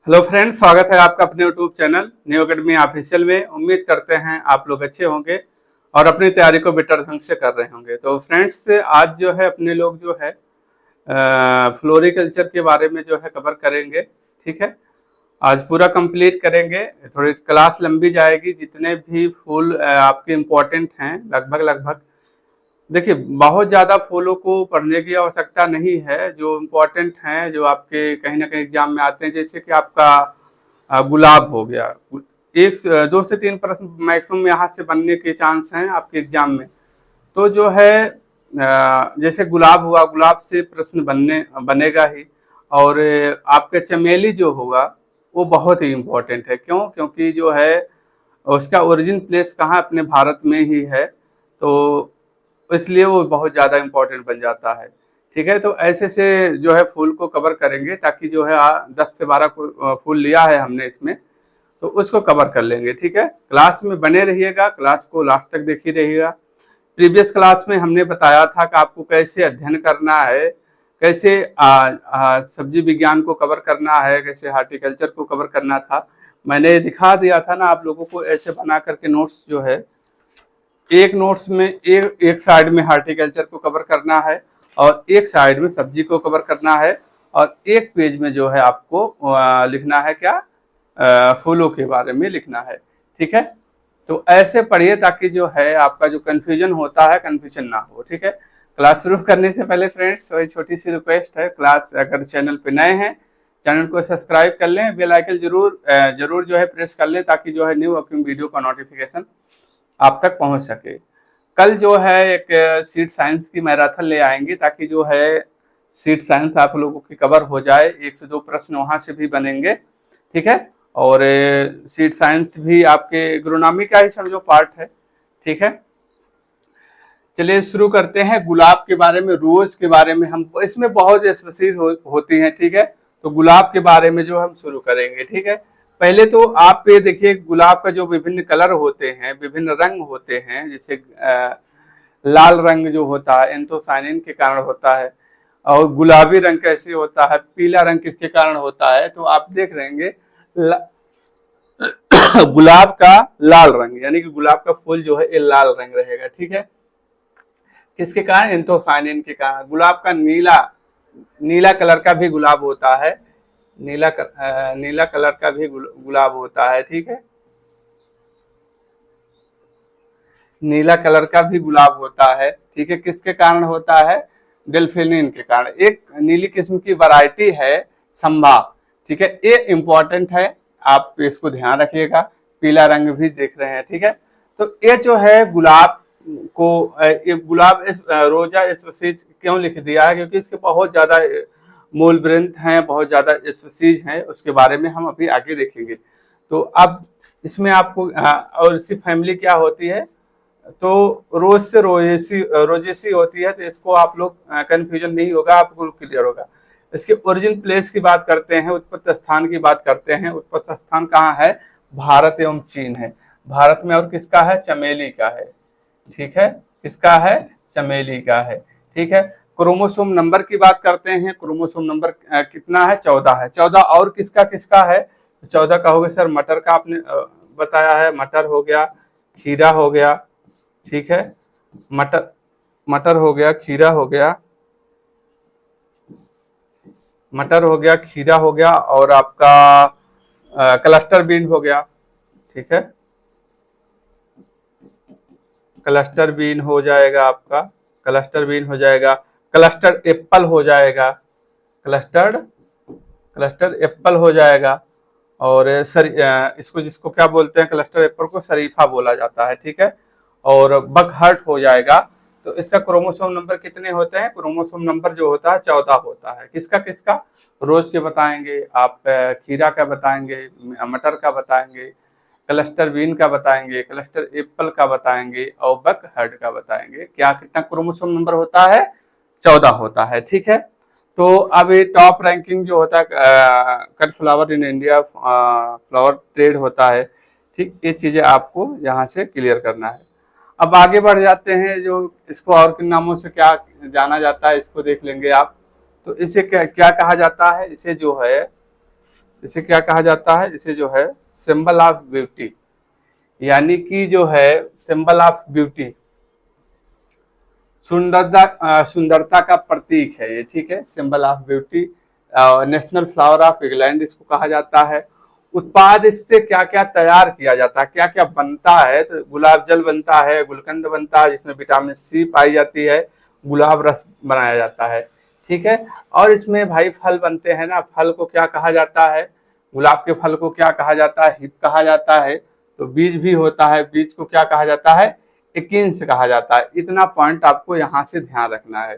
Hello friends, स्वागत है आपका अपने YouTube channel new academy official में। उम्मीद करते हैं आप लोग अच्छे होंगे और अपनी तैयारी को बेटर ढंग से कर रहे होंगे। तो फ्रेंड्स, आज जो है अपने लोग जो है फ्लोरिकल्चर के बारे में जो है कवर करेंगे। ठीक है, आज पूरा कंप्लीट करेंगे। थोड़ी क्लास लंबी जाएगी। जितने भी फूल आपके इम्पोर्टेंट हैं, लगभग लगभग देखिए, बहुत ज़्यादा फूलों को पढ़ने की आवश्यकता नहीं है। जो इम्पोर्टेंट हैं, जो आपके कहीं ना कहीं एग्जाम में आते हैं, जैसे कि आपका गुलाब हो गया। एक दो से तीन प्रश्न मैक्सिमम यहाँ से बनने के चांस हैं आपके एग्जाम में। तो जो है जैसे गुलाब हुआ, गुलाब से प्रश्न बनेगा ही। और आपका चमेली जो होगा वो बहुत ही इम्पोर्टेंट है। क्यों? क्योंकि जो है उसका ओरिजिन प्लेस कहाँ, अपने भारत में ही है। तो इसलिए वो बहुत ज़्यादा इम्पोर्टेंट बन जाता है। ठीक है, तो ऐसे से जो है फूल को कवर करेंगे, ताकि जो है 10 से 12 फूल लिया है हमने इसमें, तो उसको कवर कर लेंगे। ठीक है, क्लास में बने रहिएगा, क्लास को लास्ट तक देखी रहिएगा। प्रीवियस क्लास में हमने बताया था कि आपको कैसे अध्ययन करना है, कैसे सब्जी विज्ञान को कवर करना है, कैसे हार्टिकल्चर को कवर करना था। मैंने दिखा दिया था ना आप लोगों को, ऐसे बना करके नोट्स जो है, एक नोट्स में एक साइड में हार्टिकल्चर को कवर करना है और एक साइड में सब्जी को कवर करना है, और एक पेज में जो है आपको लिखना है क्या, फूलों के बारे में लिखना है। ठीक है, तो ऐसे पढ़िए ताकि जो है आपका जो कंफ्यूजन होता है, कंफ्यूजन ना हो। ठीक है, क्लास शुरू करने से पहले फ्रेंड्स वही छोटी सी रिक्वेस्ट है, क्लास अगर चैनल पे नए हैं चैनल को सब्सक्राइब कर लें, बेल आइकन जरूर जो है प्रेस कर लें, ताकि जो है न्यू अपकमिंग वीडियो का नोटिफिकेशन आप तक पहुंच सके। कल जो है एक सीट साइंस की मैराथन ले आएंगे, ताकि जो है सीट साइंस आप लोगों की कवर हो जाए। 1 से 2 प्रश्न वहां से भी बनेंगे। ठीक है, और सीट साइंस भी आपके एग्रोनॉमी का ही समझो पार्ट है। ठीक है, चलिए शुरू करते हैं। गुलाब के बारे में, रोज के बारे में, हम इसमें बहुत स्पेसीज होती हैं। ठीक है, तो गुलाब के बारे में जो हम शुरू करेंगे। ठीक है, पहले तो आप ये देखिए, गुलाब का जो विभिन्न कलर होते हैं, विभिन्न रंग होते हैं। जैसे लाल रंग जो होता है एंथोसायनिन के कारण होता है, और गुलाबी रंग कैसे होता है, पीला रंग किसके कारण होता है। तो आप देख रहेंगे गुलाब का लाल रंग, यानी कि गुलाब का फूल जो है ये लाल रंग रहेगा। ठीक है, किसके कारण? एंथोसायनिन के कारण। गुलाब का नीला कलर का भी गुलाब होता है, नीला कलर का भी गुलाब होता है। ठीक है, नीला कलर का भी गुलाब होता है। ठीक है, किसके कारण होता है? डेल्फिनिन के कारण। एक नीली किस्म की वैरायटी है संभा। ठीक है, ये इंपॉर्टेंट है, आप इसको ध्यान रखिएगा। पीला रंग भी देख रहे हैं। ठीक है, तो ये जो है गुलाब को, ये गुलाब रोजा स्पीसीज क्यों लिख दिया है? क्योंकि इसके बहुत ज्यादा मूल ग्रंथ हैं, बहुत ज्यादा स्पीसीज हैं, उसके बारे में हम अभी आगे देखेंगे। तो अब इसमें आपको और इसकी फैमिली क्या होती है, तो रोज से रोजेसी होती है। तो इसको आप लोग कंफ्यूजन नहीं होगा, आपको क्लियर होगा। इसके ओरिजिन प्लेस की बात करते हैं, उत्पत्ति स्थान की बात करते हैं। उत्पत्ति स्थान कहाँ है? भारत एवं चीन है। भारत में, और किसका है? चमेली का है। ठीक है, किसका है? चमेली का है। ठीक है, क्रोमोसोम नंबर की बात करते हैं। क्रोमोसोम नंबर कितना है? 14 है। 14 और किसका किसका है? 14 का हो गया सर, मटर का आपने बताया है, मटर हो गया, खीरा हो गया। ठीक है, मटर हो गया, खीरा हो गया, मटर हो गया, खीरा हो गया, और आपका क्लस्टर बीन हो गया। ठीक है, क्लस्टर बीन हो जाएगा आपका, क्लस्टर बीन हो जाएगा, क्लस्टर एप्पल हो जाएगा, क्लस्टर एप्पल हो जाएगा। और इसको जिसको क्या बोलते हैं, क्लस्टर एप्पल को शरीफा बोला जाता है। ठीक है, और बकहर्ट हो जाएगा। तो इसका क्रोमोसोम नंबर कितने होते हैं? क्रोमोसोम नंबर जो होता है 14 होता है। किसका किसका? रोज के बताएंगे आप, खीरा का बताएंगे, मटर का बताएंगे, क्लस्टर बीन का बताएंगे, क्लस्टर एप्पल का बताएंगे, और बकहर्ट का बताएंगे। क्या कितना क्रोमोसोम नंबर होता है? 14 होता है। ठीक है, तो अब ये टॉप रैंकिंग जो होता है cut flower in India flower trade होता है। ठीक, ये चीजें आपको यहाँ से क्लियर करना है। अब आगे बढ़ जाते हैं, जो इसको और किन नामों से क्या जाना जाता है इसको देख लेंगे आप। तो इसे क्या कहा जाता है? इसे जो है इसे क्या कहा जाता है, इसे जो है सिंबल ऑफ ब्यूटी, यानी कि जो है सिंबल ऑफ ब्यूटी, सुंदरता का प्रतीक है ये, ठीक है, symbol of beauty. National flower of England इसको कहा जाता है। उत्पाद इससे क्या क्या तैयार किया जाता है, क्या क्या बनता है, तो गुलाब जल बनता है, गुलकंद बनता है जिसमें विटामिन सी पाई जाती है, गुलाब रस बनाया जाता है, ठीक है। और इसमें भाई फल बनते हैं ना, फल को क्या कहा जाता है, गुलाब के फल को क्या कहा जाता है, हिप कहा जाता है। तो बीज भी होता है, बीज को क्या कहा जाता है, एकिन्स कहा जाता है। इतना पॉइंट आपको यहाँ से ध्यान रखना है,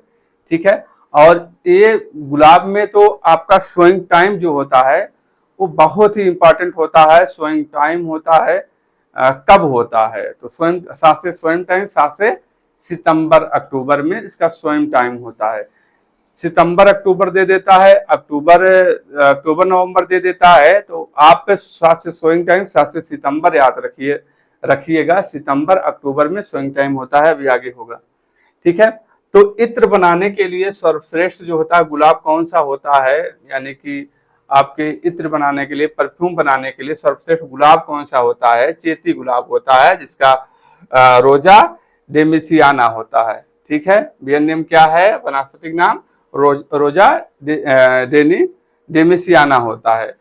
ठीक है। और ये गुलाब में तो आपका सोइंग टाइम जो होता है वो बहुत ही इंपॉर्टेंट होता है। सोइंग टाइम होता है कब होता है, तो स्वयं 7 से सोइंग टाइम 7 से सितंबर अक्टूबर में इसका सोइंग टाइम होता है। सितंबर अक्टूबर दे देता है, अक्टूबर नवंबर दे देता है, तो आप 7 से सोइंग टाइम 7 से सितंबर याद रखिएगा। सितंबर अक्टूबर में सोइंग टाइम होता है, अभी आगे होगा, ठीक है। तो इत्र बनाने के लिए सर्वश्रेष्ठ जो होता है गुलाब कौन सा होता है, यानी कि आपके इत्र बनाने के लिए, परफ्यूम बनाने के लिए सर्वश्रेष्ठ गुलाब कौन सा होता है, चेती गुलाब होता है, जिसका रोजा डेमिसियाना होता है, ठीक है। बियन नेम क्या है, वनस्पतिक नाम रोजा डेमिसियाना होता है।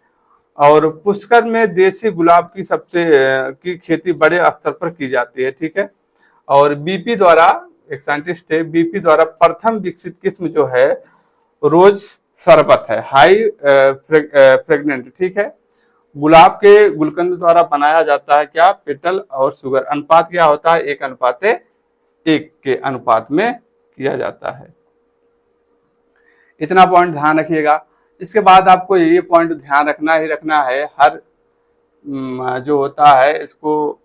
और पुष्कर में देसी गुलाब की की खेती बड़े स्तर पर की जाती है, ठीक है। और बीपी द्वारा, एक साइंटिस्ट है, बीपी द्वारा प्रथम विकसित किस्म जो है रोज शरबत है, हाई फ्रेगनेंट, ठीक है। गुलाब के गुलकंद द्वारा बनाया जाता है क्या, पेटल और शुगर, अनुपात क्या होता है, 1:1 के अनुपात में किया जाता है। इतना पॉइंट ध्यान रखिएगा। इसके बाद आपको ये पॉइंट ध्यान रखना ही रखना है, हर जो होता है इसको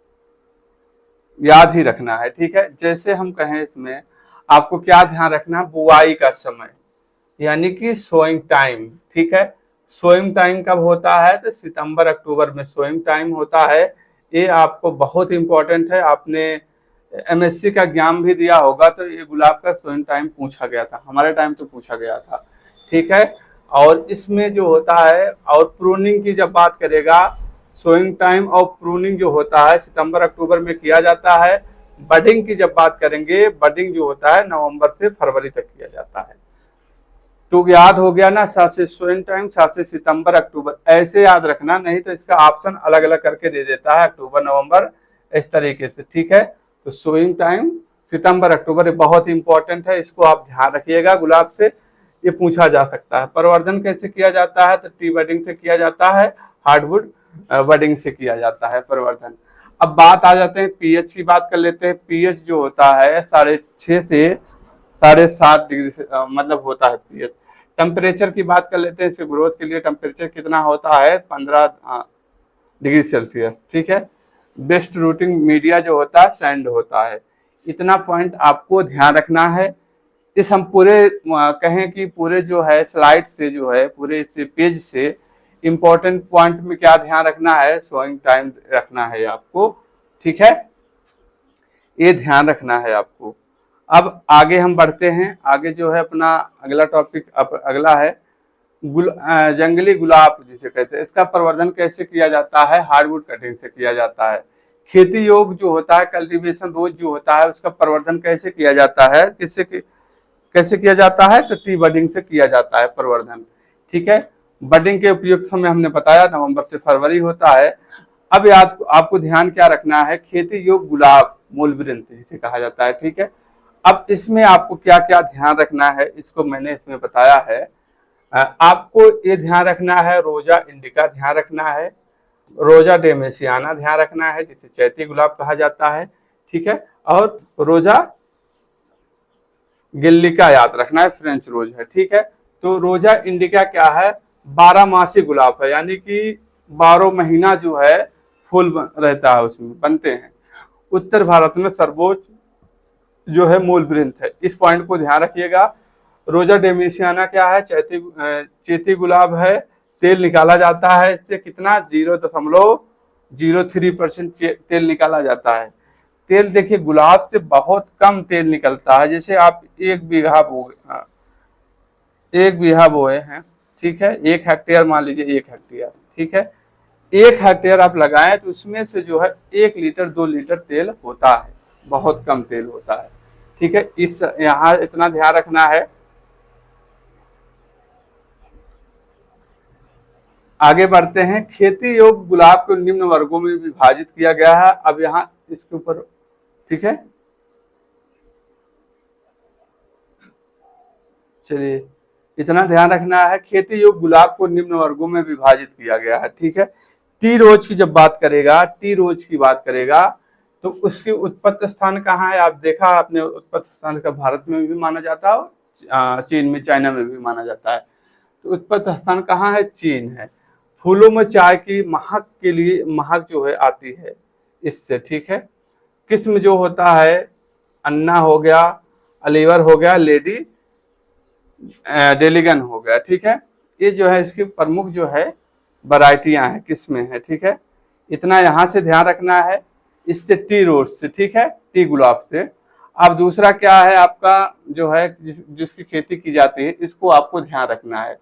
याद ही रखना है, ठीक है। जैसे हम कहें इसमें आपको क्या ध्यान रखना है, बुआई का समय यानी कि सोइंग टाइम, ठीक है। सोइंग टाइम कब होता है, तो सितंबर अक्टूबर में सोइंग टाइम होता है। ये आपको बहुत इंपॉर्टेंट है, आपने एमएससी का ज्ञान भी दिया होगा, तो ये गुलाब का सोइंग टाइम पूछा गया था, हमारे टाइम तो पूछा गया था, ठीक है। और इसमें जो होता है, और प्रूनिंग की जब बात करेगा, सोइंग टाइम और प्रूनिंग जो होता है सितंबर अक्टूबर में किया जाता है। बडिंग की जब बात करेंगे, बडिंग जो होता है नवंबर से फरवरी तक किया जाता है। तो याद हो गया ना, 7 से सोइंग टाइम 7 से सितंबर अक्टूबर, ऐसे याद रखना, नहीं तो इसका ऑप्शन अलग अलग करके दे देता है, अक्टूबर नवंबर इस तरीके से, ठीक है। तो सोइंग टाइम सितंबर अक्टूबर बहुत इंपॉर्टेंट है, इसको आप ध्यान रखिएगा। गुलाब से ये पूछा जा सकता है। प्रवर्धन कैसे किया जाता है, तो टी बडिंग से किया जाता है, हार्डवुड बडिंग से किया जाता है प्रवर्धन। अब बात आ जाते हैं पीएच की, बात कर लेते हैं। पीएच जो होता है 6.5 से 7.5 डिग्री से मतलब होता है पीएच। टेम्परेचर की बात कर लेते हैं, इसके ग्रोथ के लिए टेम्परेचर कितना होता है, 15 डिग्री सेल्सियस, ठीक है। बेस्ट रूटिंग मीडिया जो होता है सैंड होता है। इतना पॉइंट आपको ध्यान रखना है। इस हम पूरे कहें कि पूरे जो है स्लाइड से, जो है पूरे इस पेज से इंपॉर्टेंट पॉइंट में क्या ध्यान रखना है, सोइंग टाइम रखना है आपको, ठीक है, ये ध्यान रखना है आपको। अब आगे हम बढ़ते हैं, आगे जो है अपना अगला टॉपिक अगला है जंगली गुलाब जिसे कहते हैं। इसका प्रवर्धन कैसे किया जाता है, हार्डवुड कटिंग से किया जाता है। खेती योग जो होता है, कल्टीवेशन रोज जो होता है, उसका प्रवर्धन कैसे किया जाता है, कैसे किया जाता है, तो टी बडिंग से किया जाता है प्रवर्धन, ठीक है। बडिंग के उपयुक्त समय हमने बताया नवंबर से फरवरी होता है। अब याद आपको ध्यान क्या रखना है, खेती योग गुलाब मूल वृंत जिसे कहा जाता है, ठीक है। अब इसमें आपको क्या क्या ध्यान रखना है, इसको मैंने इसमें बताया है। आपको ये ध्यान रखना है, रोजा इंडिका ध्यान रखना है, रोजा डेमेसियाना ध्यान रखना है जिसे चैती गुलाब कहा जाता है, ठीक है। और रोजा गिल्लिका याद रखना है, फ्रेंच रोज है, ठीक है। तो रोजा इंडिका क्या है, 12 मासी गुलाब है, यानी कि 12 महीना जो है फूल रहता है, उसमें बनते हैं। उत्तर भारत में सर्वोच्च जो है मूल वृंत है, इस पॉइंट को ध्यान रखिएगा। रोजा डेमिसियाना क्या है, चेती गुलाब है, तेल निकाला जाता है इससे कितना, 0.03% तेल निकाला जाता है। तेल देखिए गुलाब से बहुत कम तेल निकलता है। जैसे आप 1 बीघा बोए हैं, ठीक है, 1 हेक्टेयर मान लीजिए, 1 हेक्टेयर, ठीक है। 1 हेक्टेयर आप लगाएं तो उसमें से जो है 1 लीटर 2 लीटर तेल होता है, बहुत कम तेल होता है, ठीक है। इस यहाँ इतना ध्यान रखना है। आगे बढ़ते हैं। खेती योग्य गुलाब को निम्न वर्गों में विभाजित किया गया है। अब यहाँ इसके ऊपर, ठीक है, चलिए इतना ध्यान रखना है। खेती योग्य गुलाब को निम्न वर्गों में विभाजित किया गया है, ठीक है। टी रोज की जब बात करेगा, टी रोज की बात करेगा तो उसकी उत्पत्ति स्थान कहाँ है? आप देखा आपने, उत्पत्ति स्थान का भारत में भी माना जाता है, चीन में, चाइना में भी माना जाता है। तो उत्पत्ति स्थान कहाँ है? चीन है। फूलों में चाय की महक के लिए, महक जो है आती है इससे, ठीक है। किस्म जो होता है, अन्ना हो गया, अलीवर हो गया, लेडी डेलीगन हो गया, ठीक है। ये जो है इसकी प्रमुख जो है वैरायटियां हैं, किस्में हैं, ठीक है। इतना यहाँ से ध्यान रखना है। इससे टी रोज से, ठीक है, टी गुलाब से। अब दूसरा क्या है आपका जो है जिसकी खेती की जाती है, इसको आपको ध्यान रखना है।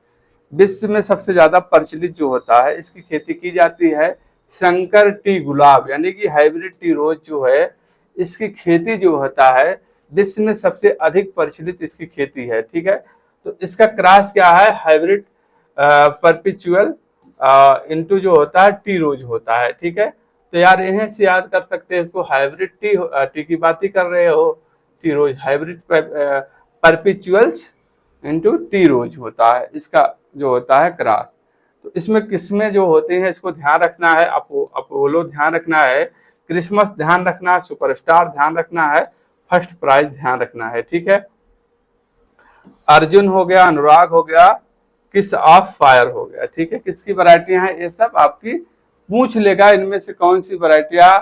विश्व में सबसे ज्यादा प्रचलित जो होता है, इसकी खेती की जाती है शंकर टी गुलाब, यानी कि हाइब्रिड टी रोज जो है, इसकी खेती जो होता है विश्व में सबसे अधिक प्रचलित इसकी खेती है, ठीक है। तो इसका क्रॉस क्या है? हाइब्रिड परपिचुअल इनटू जो होता है टी रोज होता है, ठीक है। तो यार इन्हें से याद कर सकते हैं इसको, हाइब्रिड टी की बात ही कर रहे हो, टी रोज हाइब्रिड परपिचुअल्स इनटू टी रोज होता है इसका जो होता है क्रॉस। तो इसमें किस्में जो होती हैं इसको ध्यान रखना है। अपोलो ध्यान रखना है, क्रिसमस ध्यान रखना है, सुपरस्टार ध्यान रखना है, फर्स्ट प्राइज ध्यान रखना है, ठीक है। अर्जुन हो गया, अनुराग हो गया, किस ऑफ फायर हो गया, ठीक है। किसकी वैरायटियां हैं? ये सब आपकी पूछ लेगा, इनमें से कौन सी वैरायटियां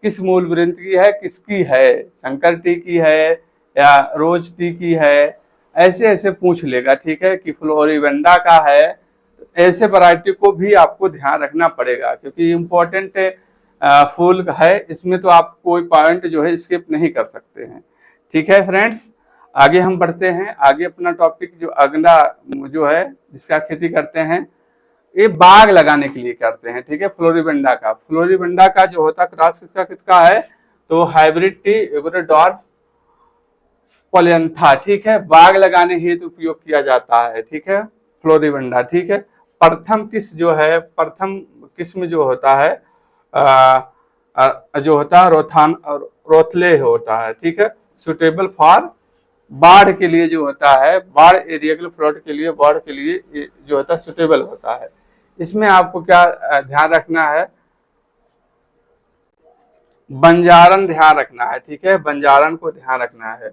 किस मूल वृंत की है, किसकी है, शंकर टी की है या रोज टी की है, ऐसे ऐसे पूछ लेगा, ठीक है, कि फ्लोरिबेंडा का है। ऐसे वैरायटी को भी आपको ध्यान रखना पड़ेगा क्योंकि इम्पोर्टेंट फूल है, इसमें तो आप कोई पॉइंट जो है स्किप नहीं कर सकते हैं, ठीक है फ्रेंड्स। आगे हम बढ़ते हैं। आगे अपना टॉपिक जो अगला जो है जिसका खेती करते हैं, ये बाग लगाने के लिए करते हैं, ठीक है। फ्लोरिबेंडा का, फ्लोरिबेंडा का जो होता क्रॉस किसका किसका है? तो हाइब्रिड टी एग्रोडॉर्फ पोलियंथा, ठीक है, बाग लगाने हेतु उपयोग किया जाता है, ठीक है, फ्लोरिबेंडा, ठीक है। प्रथम किस्म जो है, प्रथम किस्म जो होता है जो होता है रोथले होता है, ठीक है, सुटेबल फॉर बाढ़ के लिए जो होता है, बाढ़ एरिया के लिए, फ्लड के लिए, बाढ़ के लिए जो होता है सुटेबल होता है। इसमें आपको क्या ध्यान रखना है? बंजारण ध्यान रखना है, ठीक है, बंजारण को ध्यान रखना है।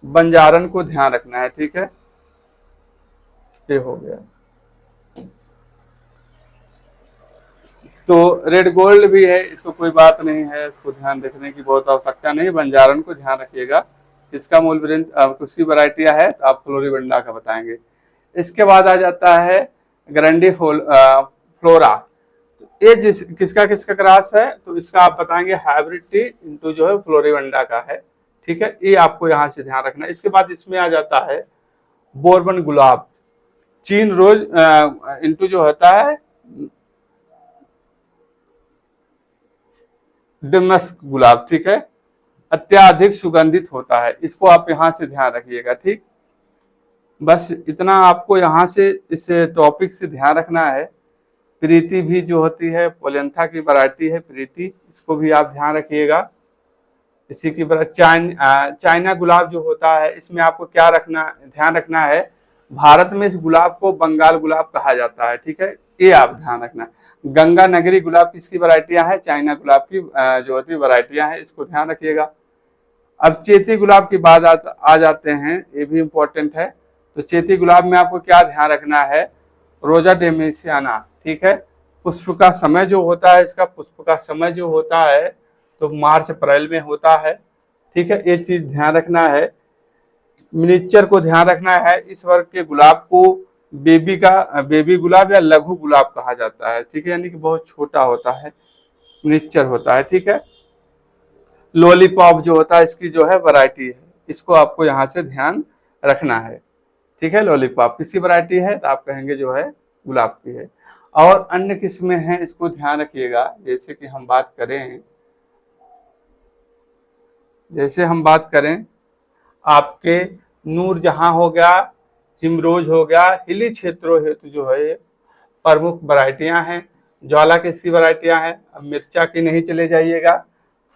बंजारण को ध्यान रखना है, ठीक है। ये हो गया। तो रेड गोल्ड भी है, इसको कोई बात नहीं है, इसको ध्यान रखने की बहुत आवश्यकता नहीं। बंजारण को ध्यान रखिएगा। इसका मूल वृंत उसकी वैरायटियां है तो आप फ्लोरिबेंडा का बताएंगे। इसके बाद आ जाता है ग्रैंडी फ्लोरा। ये किसका किसका क्रॉस है? तो इसका आप बताएंगे हाइब्रिड टी इंटू जो है फ्लोरिबेंडा का है, ठीक है। ये आपको यहाँ से ध्यान रखना है। इसके बाद इसमें आ जाता है बोरबन गुलाब, चीन रोज इंटू जो होता है डमस्क गुलाब, ठीक है, अत्याधिक सुगंधित होता है। इसको आप यहाँ से ध्यान रखिएगा, ठीक। बस इतना आपको यहाँ से इस टॉपिक से ध्यान रखना है। प्रीति भी जो होती है पोलियंथा की वैरायटी है प्रीति, इसको भी आप ध्यान रखिएगा। इसी की चाइना गुलाब जो होता है, इसमें आपको क्या रखना ध्यान रखना है? भारत में इस गुलाब को बंगाल गुलाब कहा जाता है, ठीक है, ये आप ध्यान रखना। गंगा नगरी गुलाब किसकी वैरायटियां हैं? चाइना गुलाब की जो होती है वैरायटियां हैं, इसको ध्यान रखिएगा। अब चेती गुलाब की बात आ जाते हैं, ये भी इम्पोर्टेंट है। तो चेती गुलाब में आपको क्या ध्यान रखना है? रोजा डेमेसियाना, ठीक है। पुष्प का समय जो होता है, इसका पुष्प का समय जो होता है तो मार्च अप्रैल में होता है, ठीक है, ये चीज ध्यान रखना है। मिनिएचर को ध्यान रखना है। इस वर्ग के गुलाब को बेबी गुलाब या लघु गुलाब कहा जाता है, ठीक है, यानी कि बहुत छोटा होता है, मिनिएचर होता है, ठीक है। लॉलीपॉप जो होता है इसकी जो है वैरायटी है, इसको आपको यहाँ से ध्यान रखना है, ठीक है। लॉलीपॉप किसकी वैरायटी है, तो आप कहेंगे जो है गुलाब की है। और अन्य किस्में हैं, इसको ध्यान रखिएगा। जैसे कि हम बात करें, आपके नूरजहां हो गया, हिमरोज हो गया, हिली क्षेत्रों हेतु जो है प्रमुख वैरायटियां हैं। ज्वाला किसकी वैरायटियां हैं, अब मिर्चा की नहीं चले जाइएगा।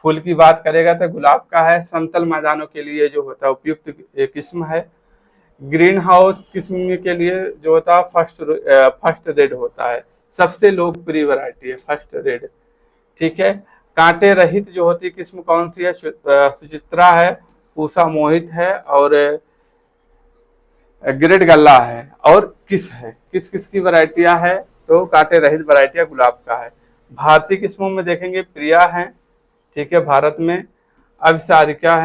फूल की बात करेगा तो गुलाब का है। समतल मैदानों के लिए जो होता है उपयुक्त किस्म है। ग्रीन हाउस किस्म के लिए जो होता है फर्स्ट रेड होता है, सबसे लोकप्रिय वैरायटी है फर्स्ट रेड। ठीक है। कांटे रहित जो होती है किस्म कौन सी है, सुचित्रा है, पूसा मोहित है, और ग्रेट गल्ला है, और किस है। किस किस की वैरायटियां है, तो कांटे रहित वैरायटियां गुलाब का है। भारतीय किस्मों में देखेंगे प्रिया है, ठीक है, भारत में। अभिसारिका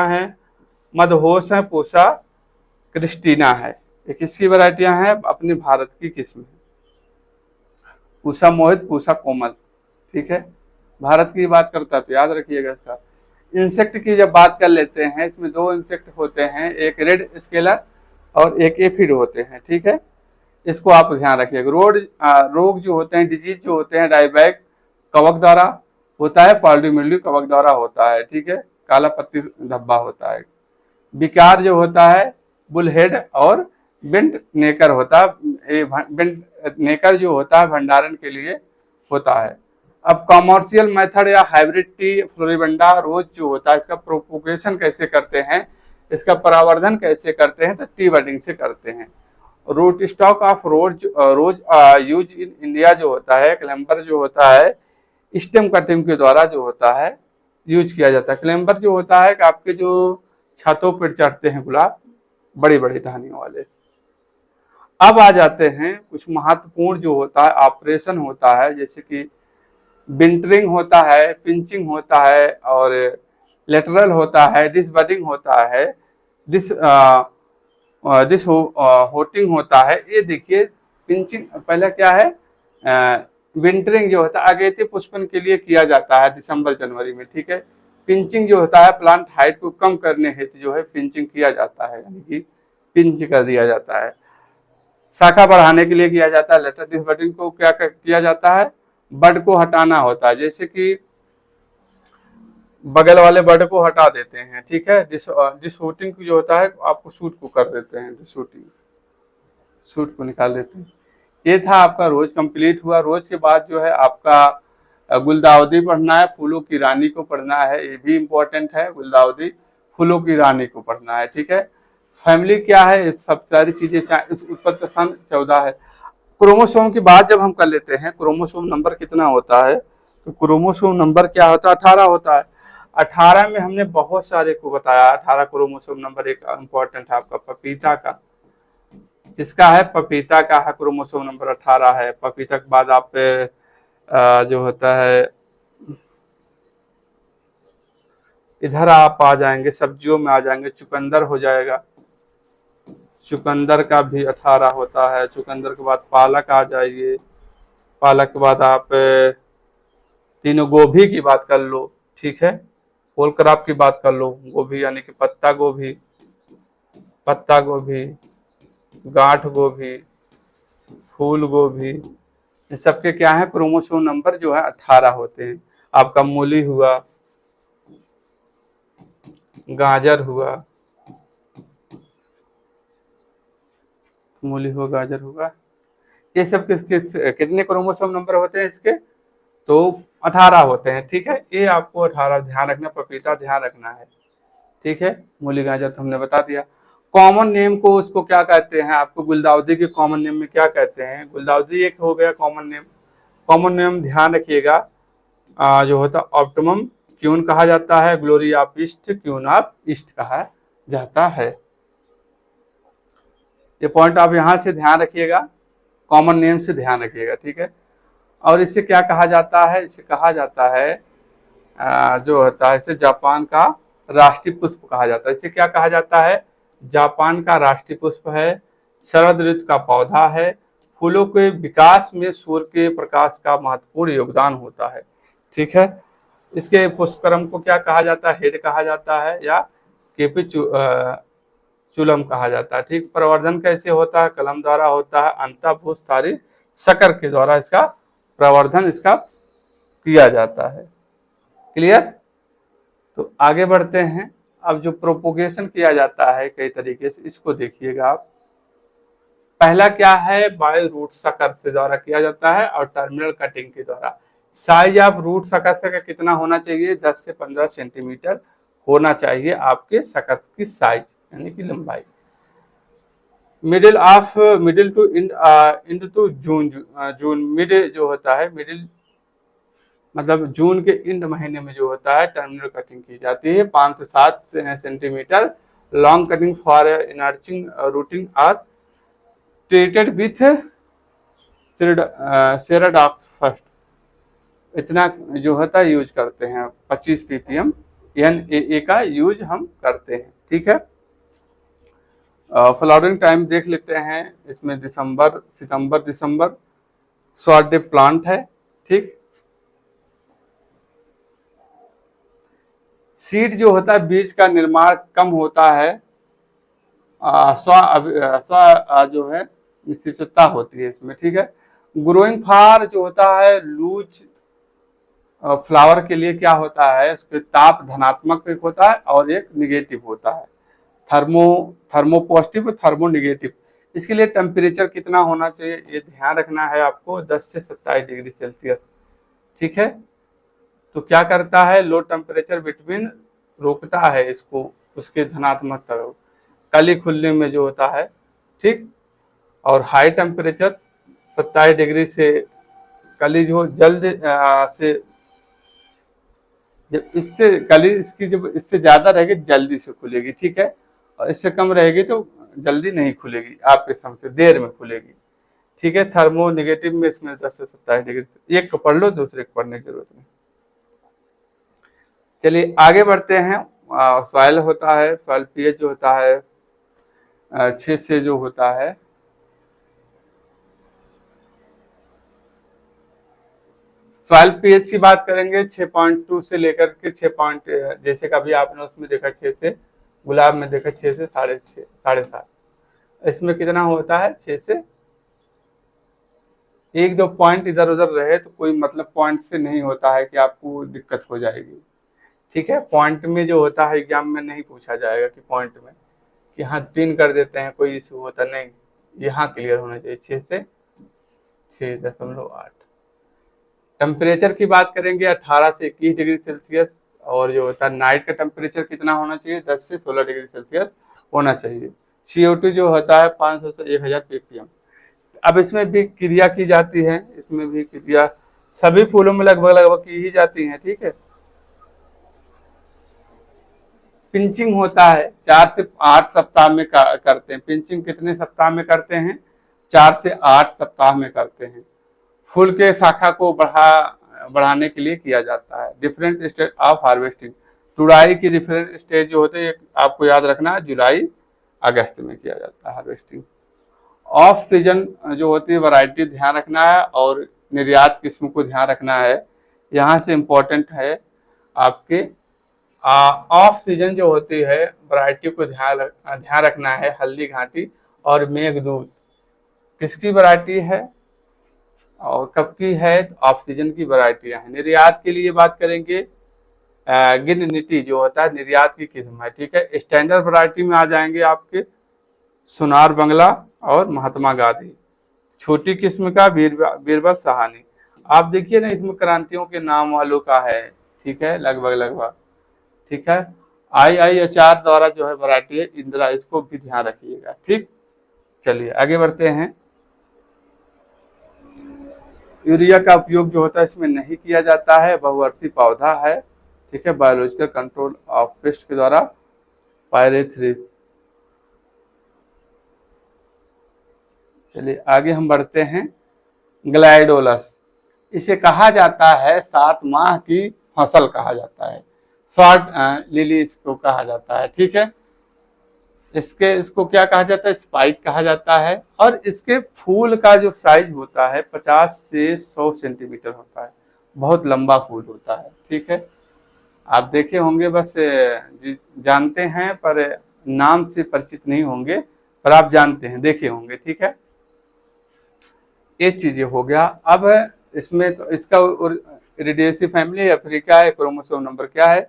है, मदहोश है, पूसा, क्रिस्टीना है। ये किसकी वैरायटियां हैं, अपने भारत की किस्म है। पूसा मोहित, पूसा कोमल, ठीक है, भारत की बात करता है तो याद रखिएगा इसका। इंसेक्ट की जब बात कर लेते हैं, इसमें दो इंसेक्ट होते हैं, एक रेड स्केलर और एक एफिड होते हैं, ठीक है। इसको आप ध्यान रखिएगा। रोग जो होते हैं, डिजीज जो होते हैं, डायबैक कवक द्वारा होता है, पाल्डी मिल्ड्यू कवक द्वारा होता है, ठीक है, काला पत्ती धब्बा होता है। विकार जो होता है बुलहेड और बेंट नेकर होता है। बेंट नेकर जो होता है भंडारण के लिए होता है। अब कॉमर्शियल मेथड या हाइब्रिड टी फ्लोरिबंडा रोज जो होता है, इसका प्रोपोगेशन कैसे करते हैं, इसका परावर्धन कैसे करते हैं, तो टी बडिंग से करते हैं। Root stock of rose use in India जो होता है, क्लैम्बर जो होता है स्टेम कटिंग के द्वारा जो होता है यूज किया जाता है। क्लैम्बर जो होता है कि आपके जो छतों पर चढ़ते हैं गुलाब, बड़ी बड़ी टहनियों वाले। अब आ जाते हैं कुछ महत्वपूर्ण जो होता है ऑपरेशन होता है, जैसे कि विंटरिंग होता है, पिंचिंग होता है, और लेटरल होता है, डिसबडिंग होता है, डिस होटिंग होता है। ये देखिए पिंचिंग पहले क्या है, विंटरिंग जो होता है अगेती पुष्पन के लिए किया जाता है दिसंबर जनवरी में, ठीक है। पिंचिंग जो होता है प्लांट हाइट को कम करने हेतु जो है पिंचिंग किया जाता है, यानी कि पिंच कर दिया जाता है। शाखा बढ़ाने के लिए किया जाता है। लेटर डिसबडिंग को क्या किया जाता है, बड को हटाना होता है, जैसे कि बगल वाले बड को हटा देते हैं, ठीक है। डिशूटिंग जो होता है आपको सूट को कर देते हैं, डिशूटिंग सूट को निकाल देते हैं। ये था आपका रोज कंप्लीट हुआ। रोज के बाद जो है आपका गुलदाउदी पढ़ना है, फूलों की रानी को पढ़ना है, ये भी इम्पोर्टेंट है। गुलदाउदी फूलों की रानी को पढ़ना है, ठीक है। फैमिली क्या है, सब सारी चीजें इस उत्पत्ति स्थान 14 है। क्रोमोसोम की बात जब हम कर लेते हैं, क्रोमोसोम नंबर कितना होता है, तो क्रोमोसोम नंबर क्या होता है, 18 होता है। 18 में हमने बहुत सारे को बताया। 18 क्रोमोसोम नंबर एक इम्पोर्टेंट है आपका पपीता का, इसका है पपीता का है, क्रोमोसोम नंबर 18 है। पपीता के बाद आप जो होता है इधर आप आ जाएंगे, सब्जियों में आ जाएंगे, चुकंदर हो जाएगा, चुकंदर का भी 18 होता है। चुकंदर के बाद पालक आ जाइए, पालक के बाद आप तीनों गोभी की बात कर लो, ठीक है, होल क्रॉप की बात कर लो, गोभी यानी कि पत्ता गोभी, गांठ गोभी, फूल गोभी, इन सबके क्या है क्रोमोसोम नंबर जो है 18 होते हैं। आपका मूली हुआ, गाजर हुआ, गाजर हुआ, ये सब कितने क्रोमोसोम नंबर होते हैं इसके, तो 18 होते हैं, ठीक है। ये आपको 18 ध्यान रखना, पपीता ध्यान रखना है, ठीक है। मूली गाजर तो हमने बता दिया। कॉमन नेम को उसको क्या कहते हैं, आपको गुलदाउदी के कॉमन नेम में क्या कहते हैं, गुलदाउदी एक हो गया कॉमन नेम। कॉमन नेम ध्यान रखिएगा, जो होता है ऑप्टिमम क्यून कहा जाता है, glory of east queen of east कहा जाता है। ये पॉइंट आप यहाँ से ध्यान रखिएगा, कॉमन नेम से ध्यान रखिएगा, ठीक है। और इसे क्या कहा जाता है, इसे कहा जाता है जो होता है इसे जापान का राष्ट्रीय पुष्प कहा जाता है। इसे क्या कहा जाता है, जापान का राष्ट्रीय पुष्प है, शरद ऋतु का पौधा है, फूलों के विकास में सूर्य के प्रकाश का महत्वपूर्ण योगदान होता है, ठीक है। इसके पुष्पक्रम को क्या कहा जाता है, हेड कहा जाता है या केपी चूलम कहा जाता है। ठीक, प्रवर्धन कैसे होता है? कलम द्वारा होता है। अंतःभूस्थारी शकर के द्वारा इसका प्रवर्धन इसका किया जाता है। क्लियर? तो आगे बढ़ते हैं। अब जो प्रोपोगेशन किया जाता है कई तरीके से, इसको देखिएगा आप। पहला क्या है? बाय रूट शकर से द्वारा किया जाता है और टर्मिनल कटिंग के द्वारा। साइज ऑफ रूट शकर का कितना होना चाहिए? 10 से 15 सेंटीमीटर होना चाहिए आपके शकर की साइज, यानी कि लंबाई। Middle to end to June. June mid जो होता है, मिडिल मतलब जून के इंड महीने में जो होता है टर्मिनल कटिंग की जाती है। 5 से 7 centimetre long cutting for inarching rooting are treated with Seradix. इतना जो होता है यूज करते हैं। 25 ppm NaA का यूज हम करते हैं। ठीक है। फ्लावरिंग टाइम देख लेते हैं। इसमें सितंबर दिसंबर शॉर्ट डे प्लांट है। ठीक, सीड जो होता है, बीज का निर्माण कम होता है। जो है निश्चितता होती है इसमें। ठीक है। ग्रोइंग फार जो होता है लूज फ्लावर के लिए क्या होता है? उसके ताप धनात्मक एक होता है और एक निगेटिव होता है। Thermo positive, thermo negative. इसके लिए टेम्परेचर कितना होना चाहिए ये ध्यान रखना है आपको, 10 से 27 डिग्री सेल्सियस। ठीक है। तो क्या करता है? लो टेम्परेचर बिटवीन रोकता है इसको उसके धनात्मक तरफ, कली खुलने में जो होता है। ठीक, और हाई टेम्परेचर 27 डिग्री से कली जो जल्द से जब इससे कली इसकी जब इससे ज्यादा रहेगी जल्दी से खुलेगी। ठीक है। और इससे कम रहेगी तो जल्दी नहीं खुलेगी, आपके समझ देर में खुलेगी। ठीक है। थर्मो निगेटिव में इसमें 10 से 27 डिग्री। एक को पढ़ लो, दूसरे को पढ़ने की जरूरत नहीं। चलिए आगे बढ़ते हैं। सॉइल होता है, सॉइल पीएच जो होता है 6 से जो होता है, सॉइल पीएच की बात करेंगे 6.2 से लेकर के 6 जैसे कभी आपने उसमें देखा 6 से, गुलाब में देखा 6 से 6.5 7.5। इसमें कितना होता है? 6 से। एक दो पॉइंट इधर उधर रहे तो कोई मतलब पॉइंट से नहीं होता है कि आपको दिक्कत हो जाएगी। ठीक है। पॉइंट में जो होता है एग्जाम में नहीं पूछा जाएगा कि पॉइंट में कि हाँ 3 कर देते हैं कोई इशू होता नहीं, यहाँ क्लियर होना चाहिए 6 से 6.8। टेम्परेचर की बात करेंगे 18 से 21 डिग्री सेल्सियस। और जो होता है नाइट का टेम्परेचर कितना होना चाहिए? 10 से 16 डिग्री सेल्सियस होना चाहिए। CO2 जो होता है 500 से 1000 ppm। अब इसमें भी क्रिया की जाती है, इसमें भी क्रिया सभी फूलों में लगभग की ही जाती है। ठीक है। पिंचिंग होता है 4 से 8 सप्ताह में करते हैं। पिंचिंग कितने सप्ताह में करते हैं? 4 से 8 सप्ताह में करते हैं। फूल के शाखा को बढ़ाने के लिए किया जाता है। डिफरेंट स्टेज ऑफ हार्वेस्टिंग, तुड़ाई की डिफरेंट स्टेज जो होते हैं आपको याद रखना है, जुलाई अगस्त में किया जाता है हार्वेस्टिंग। ऑफ सीजन जो होती है वैरायटी ध्यान रखना है और निर्यात किस्म को ध्यान रखना है। यहाँ से इम्पोर्टेंट है आपके ऑफ सीजन जो होती है वैरायटी को ध्यान रखना है। हल्दी घाटी और मेघदूत किसकी वैरायटी है और कब की है? तो ऑफ सीजन की वैरायटियां हैं। निर्यात के लिए बात करेंगे, गिननीति जो होता है निर्यात की किस्म है। ठीक है। स्टैंडर्ड वैरायटी में आ जाएंगे आपके सोनार बंगला और महात्मा गांधी। छोटी किस्म का बीरबल सहानी। आप देखिए ना इसमें क्रांतियों के नाम वालों का है। ठीक है, लगभग। ठीक है। IIHR द्वारा जो है वैरायटी है इंदिरा, इसको भी ध्यान रखिएगा। ठीक, चलिए आगे बढ़ते हैं। यूरिया का उपयोग जो होता है इसमें नहीं किया जाता है, बहुवर्षीय पौधा है। ठीक है। बायोलॉजिकल कंट्रोल ऑफ पेस्ट के द्वारा पायरेथ्रिन। चलिए आगे हम बढ़ते हैं। ग्लाइडोलस, इसे कहा जाता है 7 माह की फसल कहा जाता है। शॉर्ट लिली इसको कहा जाता है। ठीक है। इसको क्या कहा जाता है? स्पाइक कहा जाता है। और इसके फूल का जो साइज होता है 50 से 100 सेंटीमीटर होता है। बहुत लंबा फूल होता है। ठीक है। आप देखे होंगे, बस जानते हैं पर नाम से परिचित नहीं होंगे, पर आप जानते हैं, देखे होंगे। ठीक है, ये चीजें हो गया। अब इसमें तो इसका इरिडियेसी फैमिली या फिर क्या है, क्रोमोसोम नंबर क्या है,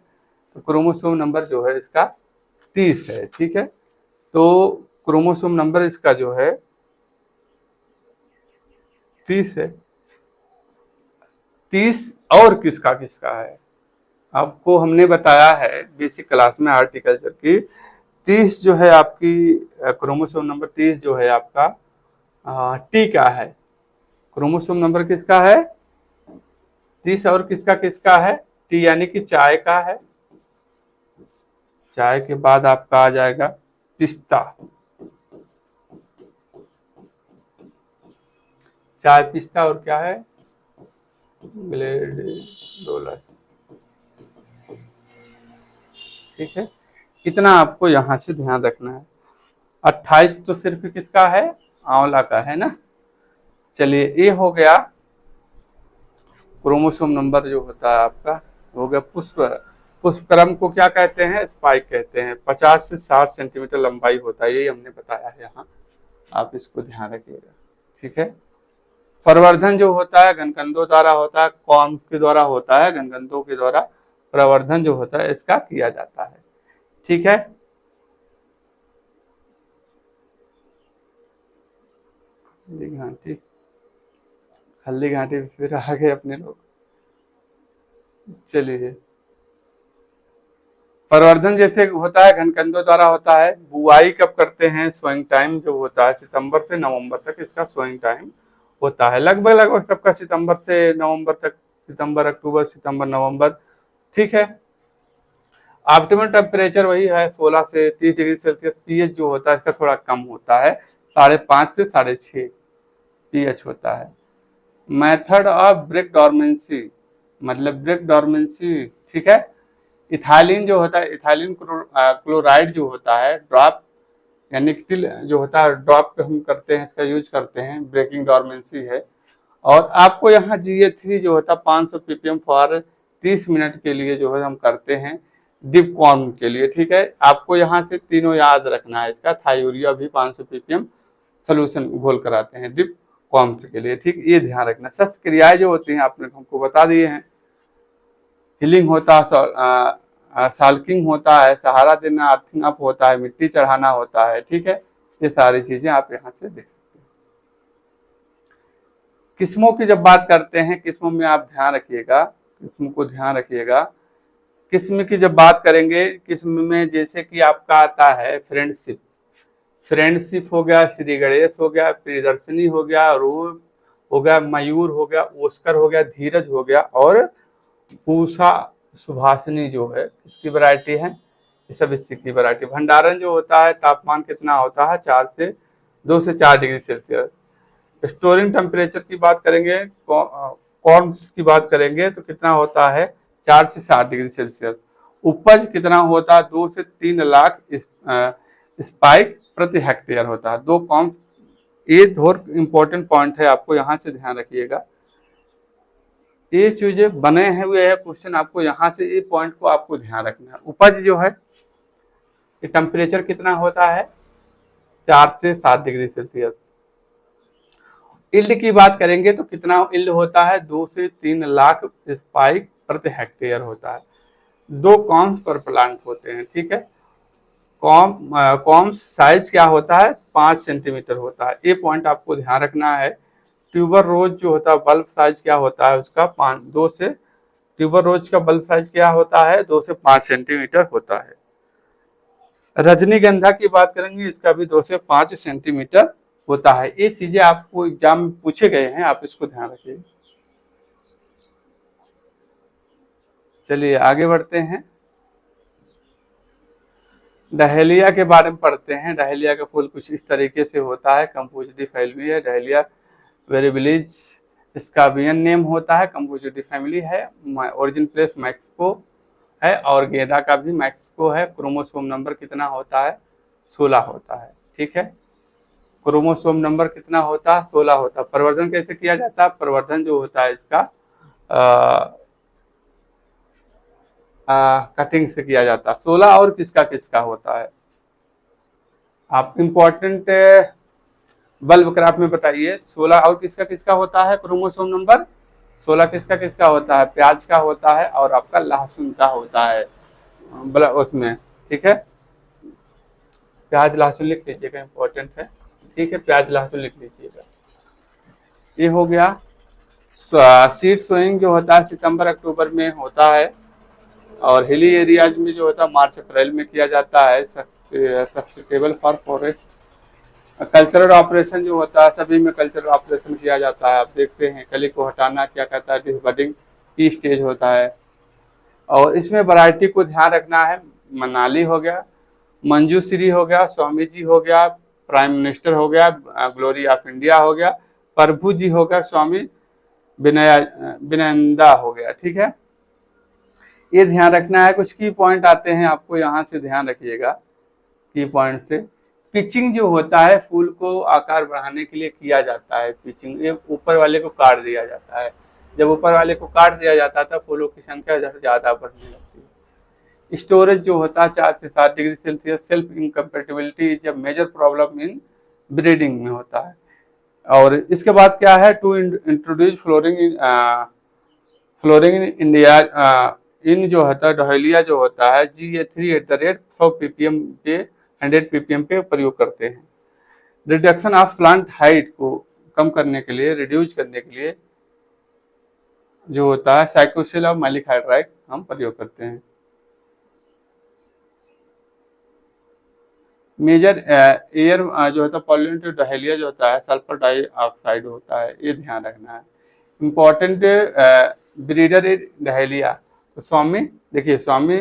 तो क्रोमोसोम नंबर जो है इसका 30 है। ठीक है, तो क्रोमोसोम नंबर इसका जो है 30 है। 30 और किसका किसका है, आपको हमने बताया है बेसिक क्लास में हार्टिकल्चर की। 30 जो है आपकी क्रोमोसोम नंबर 30 जो है आपका टी का है। क्रोमोसोम नंबर किसका है 30 और किसका किसका है, टी यानी कि चाय का है। चाय के बाद आपका आ जाएगा पिस्ता, चाय पिस्ता और क्या है ग्लेडियोलस। ठीक है, इतना आपको यहां से ध्यान रखना है। 28 तो सिर्फ किसका है, आंवला का है ना। चलिए, ये हो गया क्रोमोसोम नंबर जो होता है आपका, हो गया पुष्प। पुष्पक्रम को क्या कहते हैं, स्पाइक कहते हैं। 50 से 60 सेंटीमीटर लंबाई होता है, यही हमने बताया है यहाँ, आप इसको ध्यान रखिएगा। ठीक है, प्रवर्धन जो होता है घनकंदों द्वारा होता है, कॉर्म के द्वारा होता है, घनकंदों के द्वारा प्रवर्धन जो होता है इसका किया जाता है। ठीक है, घाटी, हल्दी घाटी फिर आ गए अपने लोग। चलिए, प्रवर्धन जैसे होता है घनकंदों द्वारा होता है। बुआई कब करते हैं, स्विंग टाइम जो होता है सितंबर से नवंबर तक इसका स्विंग टाइम होता है। लगभग लगभग सबका सितंबर से नवंबर तक, सितंबर अक्टूबर सितंबर नवंबर। ठीक है, ऑप्टिमल टेम्परेचर वही है 16 से 30 डिग्री सेल्सियस। पीएच जो होता है इसका थोड़ा कम होता है, 5.5 से 6.5 पीएच होता है। मेथड ऑफ ब्रेक डॉर्मेंसी, मतलब ब्रेक डॉर्मेंसी। ठीक है, इथाइलिन जो होता है, इथाइलिन क्लोराइड जो होता है, ड्रॉप यानी टिल जो होता है ड्रॉप पे हम करते हैं, इसका यूज करते हैं, ब्रेकिंग डॉर्मेंसी है। और आपको यहाँ GA3 जो होता है 500 ppm फॉर 30 मिनट के लिए जो है हम करते हैं डिप कॉर्म के लिए। ठीक है, आपको यहाँ से तीनों याद रखना है इसका। थायूरिया भी 500 ppm सोल्यूशन घोल कराते हैं डिप कॉर्म के लिए। ठीक, ये ध्यान रखना। शस्त्र क्रियाएं जो होती हैं आपने हमको बता दिए हैं। हिलिंग होता है, साल्किंग होता है, सहारा देना, अर्थिंग अप होता है, मिट्टी चढ़ाना होता है। ठीक है, ये सारी चीजें आप यहाँ से देख सकते हैं। किस्मों की जब बात करते हैं, किस्मों में आप ध्यान रखिएगा, किस्म को ध्यान रखिएगा। किस्म की जब बात करेंगे, किस्म में जैसे कि आपका आता है फ्रेंडशिप। फ्रेंडशिप हो गया, श्री गणेश हो गया, प्रियदर्शनी हो गया, रूप हो गया, मयूर हो गया, ओस्कर हो गया, धीरज हो गया, और पूषा सुभाषिनी जो है इसकी वैरायटी है। ये सब इसी की वैरायटी। भंडारण जो होता है, तापमान कितना होता है 2 से 4 डिग्री सेल्सियस। स्टोरिंग टेम्परेचर की बात करेंगे, कॉर्म्स की बात करेंगे तो कितना होता है 4 से 7 डिग्री सेल्सियस। उपज कितना होता है 2 से 3 लाख स्पाइक प्रति हेक्टेयर होता है। 2 कॉर्म्स, ये बहुत इंपॉर्टेंट पॉइंट है, आपको यहाँ से ध्यान रखिएगा। ये चीजें बने हुए हैं क्वेश्चन, आपको यहाँ से ये पॉइंट को आपको ध्यान रखना है। उपज जो है ये टेम्परेचर कितना होता है 4 से 7 डिग्री सेल्सियस। इल्ड की बात करेंगे तो कितना इल्ड होता है 2 से 3 लाख स्पाइक प्रति हेक्टेयर होता है। 2 कॉम्स पर प्लांट होते हैं। ठीक है, कॉम्स साइज क्या होता है 5 सेंटीमीटर होता है। ये पॉइंट आपको ध्यान रखना है। ट्यूबर रोज जो होता है बल्ब साइज क्या होता है उसका 2 से, ट्यूबर रोज का बल्ब साइज क्या होता है 2 से 5 सेंटीमीटर होता है। रजनीगंधा की बात करेंगे, इसका भी 2 से 5 सेंटीमीटर होता है। ये चीजें आपको एग्जाम में पूछे गए हैं, आप इसको ध्यान रखिए। चलिए आगे बढ़ते हैं, डहेलिया के बारे में पढ़ते हैं। डहेलिया का फूल कुछ इस तरीके से होता है, कंपोजिटिव फैमिली है डहेलिया वेरिबिलिज, इसका बियन नेम होता है, कंपोजिटिव फैमिली है, ओरिजिन प्लेस मैक्सिको है, और गेंदा का भी मैक्सिको है। क्रोमोसोम नंबर कितना होता है 16 होता है। ठीक है, क्रोमोसोम नंबर कितना होता है 16 होता है। प्रवर्धन कैसे किया जाता है, प्रवर्धन जो होता है इसका कटिंग से किया जाता है। 16 और किसका किसका होता है, आप इम्पोर्टेंट बल्ब क्राफ्ट में बताइए 16 और किसका किसका होता है क्रोमोसोम नंबर 16 किसका किसका होता है, प्याज का होता है और आपका लहसुन का होता है उसमें, ठीक है। प्याज लहसुन लिख लीजिएगा, इम्पोर्टेंट है, ठीक है, प्याज लहसुन लिख लीजिएगा। ये हो गया। सीड सोइंग जो होता है सितंबर अक्टूबर में होता है, और हिली एरियाज में जो होता है मार्च अप्रैल में किया जाता है। Sustainable for forest cultural operation जो होता है सभी में कल्चरल ऑपरेशन किया जाता है। आप देखते हैं कली को हटाना क्या कहता है, डिसबडिंग की स्टेज होता है। और इसमें वैरायटी को ध्यान रखना है। मनाली हो गया, मंजूश्री हो गया, स्वामी जी हो गया, प्राइम मिनिस्टर हो गया, ग्लोरी ऑफ इंडिया हो गया, प्रभु जी हो गया, स्वामी विनयंदा हो गया, ठीक है। ये ध्यान रखना है। कुछ की पॉइंट आते हैं आपको यहाँ से ध्यान रखिएगा। की पॉइंट से पिचिंग जो होता है फूल को आकार बढ़ाने के लिए किया जाता है। पिचिंग ये ऊपर वाले को काट दिया जाता है। जब ऊपर वाले को काट दिया जाता है फूलों की संख्या ज्यादा बढ़ने लगती है। स्टोरेज जो होता है 4 से 7 डिग्री सेल्सियस। सेल्फ इनकम्पेटिबिलिटी जब मेजर प्रॉब्लम इन ब्रीडिंग में होता है। और इसके बाद क्या है, to introduce flowering in India in जो होता है डहेलिया जो होता है GA3 @ 100 ppm पे 100 ppm पे प्रयोग करते हैं। रिडक्शन ऑफ प्लांट हाइट को कम करने के लिए, रिड्यूस करने के लिए जो होता है साइक्लोसिल और मैलिक हाइड्राइड हम प्रयोग करते हैं। मेजर एयर जो होता है पॉल्यूटेंट डहेलिया जो होता है सल्फर डाइऑक्साइड होता है, ये ध्यान रखना है। इम्पोर्टेंट ब्रीडर डहेलिया तो स्वामी, देखिए स्वामी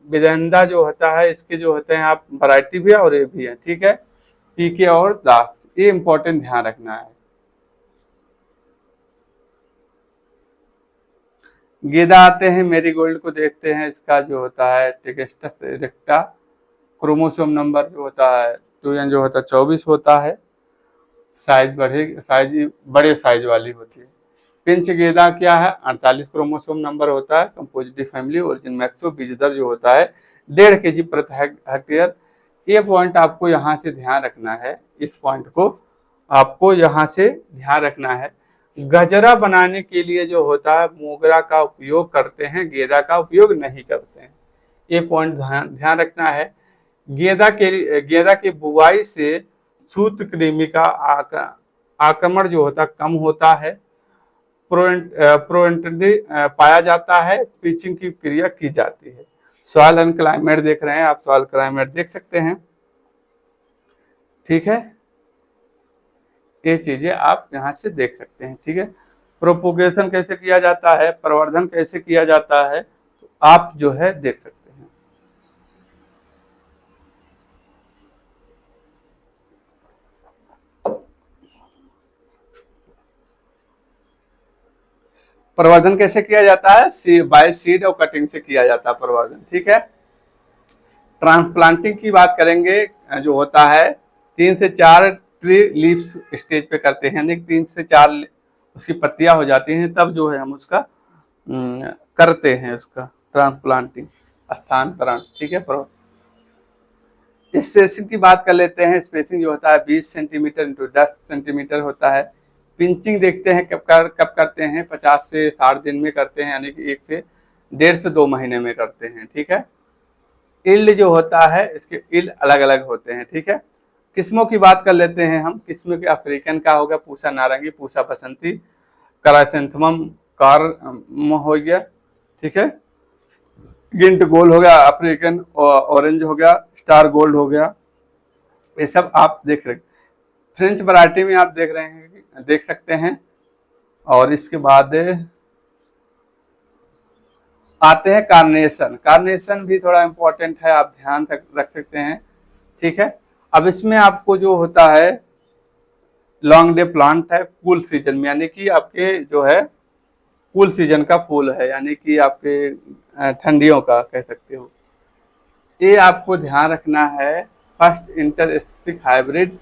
विजयंदा जो होता है इसके जो होते हैं आप वैरायटी भी है और ये भी है, ठीक है। पीके और दास, ये इम्पोर्टेंट ध्यान रखना है। गेंदा आते हैं, मेरीगोल्ड को देखते हैं। इसका जो होता है टेक्स्टस इरेक्टा क्रोमोसोम नंबर जो होता है 2n जो होता है 24 होता है। साइज बड़े साइज वाली होती है। पिंच गेंदा क्या है 48 क्रोमोसोम नंबर होता है। कंपोजिटिव फैमिली ओरिजिन मैक्सो बीज दर जो होता है 1.5 kg प्रति हेक्टेयर। ये पॉइंट आपको यहाँ से ध्यान रखना है। इस पॉइंट को आपको यहाँ से ध्यान रखना है। गजरा बनाने के लिए जो होता है मोगरा का उपयोग करते हैं, गेंदा का उपयोग नहीं करते हैं। ये पॉइंट ध्यान रखना है। गेंदा की बुवाई से सूत्र कृमि का आक्रमण जो होता है कम होता है। प्रोएंटली पाया जाता है। पिचिंग की क्रिया की जाती है। सॉइल एंड क्लाइमेट देख रहे हैं आप, सॉइल क्लाइमेट देख सकते हैं, ठीक है। ये चीजें आप यहाँ से देख सकते हैं, ठीक है। प्रोपोगेशन कैसे किया जाता है, प्रवर्धन कैसे किया जाता है, तो आप जो है देख सकते हैं। प्रवर्धन कैसे किया जाता है, बाय सीड और कटिंग से किया जाता है प्रवर्धन, ठीक है। ट्रांसप्लांटिंग की बात करेंगे जो होता है 3 से 4 ट्री लीव्स स्टेज पे करते हैं, यानी 3 से 4 उसकी पत्तियां हो जाती हैं, तब जो है हम उसका करते हैं उसका ट्रांसप्लांटिंग, स्थानांतरण, ठीक है। स्पेसिंग की बात कर लेते हैं। स्पेसिंग जो होता है 20 सेंटीमीटर इंटू 10 सेंटीमीटर होता है। पिंचिंग देखते हैं कब करते हैं, 50 से 60 दिन में करते हैं, यानी कि 1 से 1.5 से 2 महीने में करते हैं, ठीक है। इल्ड जो होता है इसके इल्ड अलग अलग होते हैं, ठीक है। किस्मों की बात कर लेते हैं हम। किस्मों के अफ्रीकन का होगा पूसा नारंगी, पूसा बसंती, क्राइसेंथेमम कार हो गया, ठीक है। गिंट गोल्ड हो गया, अफ्रीकन ऑरेंज हो गया, स्टार गोल्ड हो गया, ये सब आप देख रहे हैं। फ्रेंच वैरायटी में आप देख रहे हैं, देख सकते हैं। और इसके बाद आते हैं कार्नेशन। कार्नेशन भी थोड़ा इंपॉर्टेंट है, आप ध्यान रख सकते हैं, ठीक है। अब इसमें आपको जो होता है लॉन्ग डे प्लांट है, कूल सीजन में, यानी कि आपके जो है कूल सीजन का फूल है, यानी कि आपके ठंडियों का कह सकते हो। ये आपको ध्यान रखना है। First interspecific hybrid